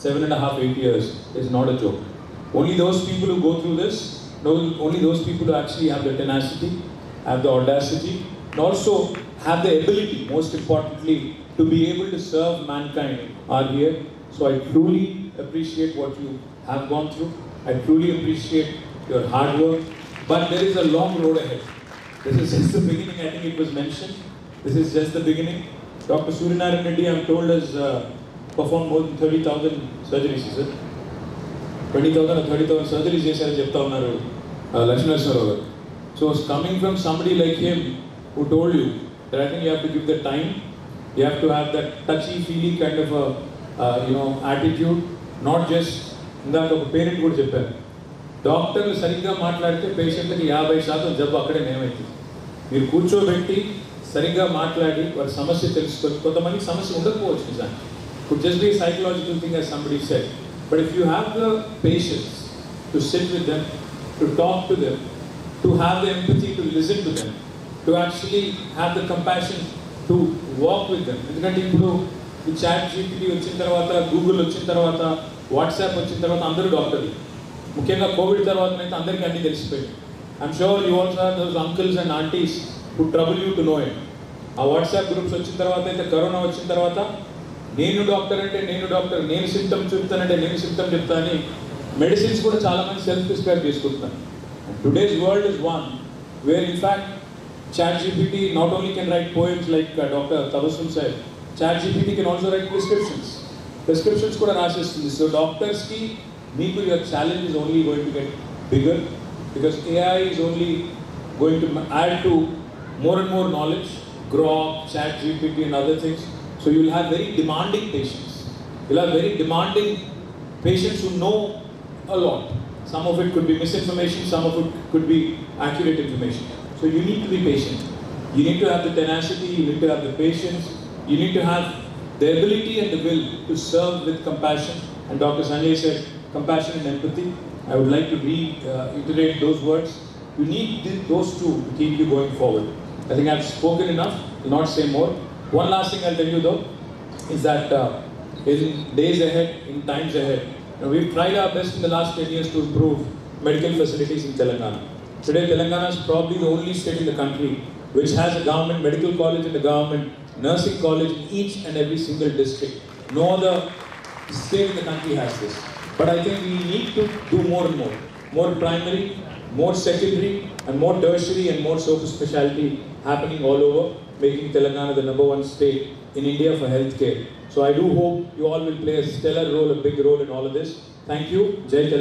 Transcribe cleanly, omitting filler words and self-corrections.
7.5, 8 years is not a joke. Only those people who go through this, only those people who actually have the tenacity, have the audacity, and also have the ability, most importantly, to be able to serve mankind are here. So I truly appreciate what you have gone through. I truly appreciate your hard work. But there is a long road ahead. This is just the beginning. I think it was mentioned. This is just the beginning. Dr. Suryanarayan Reddy, I'm told, has performed more than 30,000 surgeries, is it? 20,000 or 30,000 surgeries, yes, I చెప్తా ఉన్నారు లక్ష్మీనరసింహారావు గారు. So it's coming from somebody like him who told you that I think you have to give the time, you have to have that touchy-feely kind of a attitude, not just ఇందాక ఒక parent కూడా చెప్పారు, డాక్టర్లు సరిగ్గా మాట్లాడితే పేషెంట్లకి 50% జబ్బు అక్కడే మేమైతుంది. మీరు కూర్చోబెట్టి సరిగ్గా మాట్లాడి వారి సమస్య తెలుసుకొని, కొంతమందికి సమస్య ఉండకపోవచ్చు నిజానికి, could just be a psychological thing as somebody said, but if you have the patience to sit with them, to talk to them, to have the empathy to listen to them, to actually have the compassion to walk with them. ఎందుకంటే ఇప్పుడు ఈ chat GPT వచ్చిన తర్వాత, Google వచ్చిన తర్వాత, WhatsApp వచ్చిన తర్వాత అందరూ డాక్టర్లు. ముఖ్యంగా కోవిడ్ తర్వాత అయితే అందరికీ అన్నీ తెలిసిపోయింది. I'm sure you also have those uncles and aunties who trouble you to know it. ఆ వాట్సాప్ గ్రూప్స్ వచ్చిన తర్వాత అయితే, కరోనా వచ్చిన తర్వాత, నేను డాక్టర్ అంటే నేను డాక్టర్, నేను సిమ్టమ్ చూపుతానంటే నేను సిమ్టమ్ చెప్తా అని మెడిసిన్స్ కూడా చాలామంది సెల్ఫ్ ప్రిస్క్రైబ్ చేసుకుంటున్నారు. Today's world is one wear in fact ChatGPT not only can write poems like Dr. Tabassum said, ChatGPT can also write prescriptions. Prescriptions kuda rasestundi. So doctors ki meeku your challenge is only going to get bigger because AI is only going to add to more and more knowledge, Grok, ChatGPT and other things. So you will have very demanding patients. You'll have very demanding patients who know a lot. Some of it could be misinformation, some of it could be accurate information. So you need to be patient. You need to have the tenacity, you need to have the patience, you need to have the ability and the will to serve with compassion. And Dr. Sanjay said, compassion and empathy. I would like to reiterate those words. You need those two to keep you going forward. I think I've spoken enough, will not say more. One last thing I'll tell you though, is that in days ahead, in times ahead, we've tried our best in the last 10 years to improve medical facilities in Telangana. Today, Telangana is probably the only state in the country which has a government medical college and a government nursing college in each and every single district. No other state in the country has this. But I think we need to do more and more. More primary, more secondary, and more tertiary and more super specialty happening all over, making Telangana the #1 state in India for healthcare. So I do hope you all will play a stellar role, a big role in all of this. Thank you. Jai Telangana.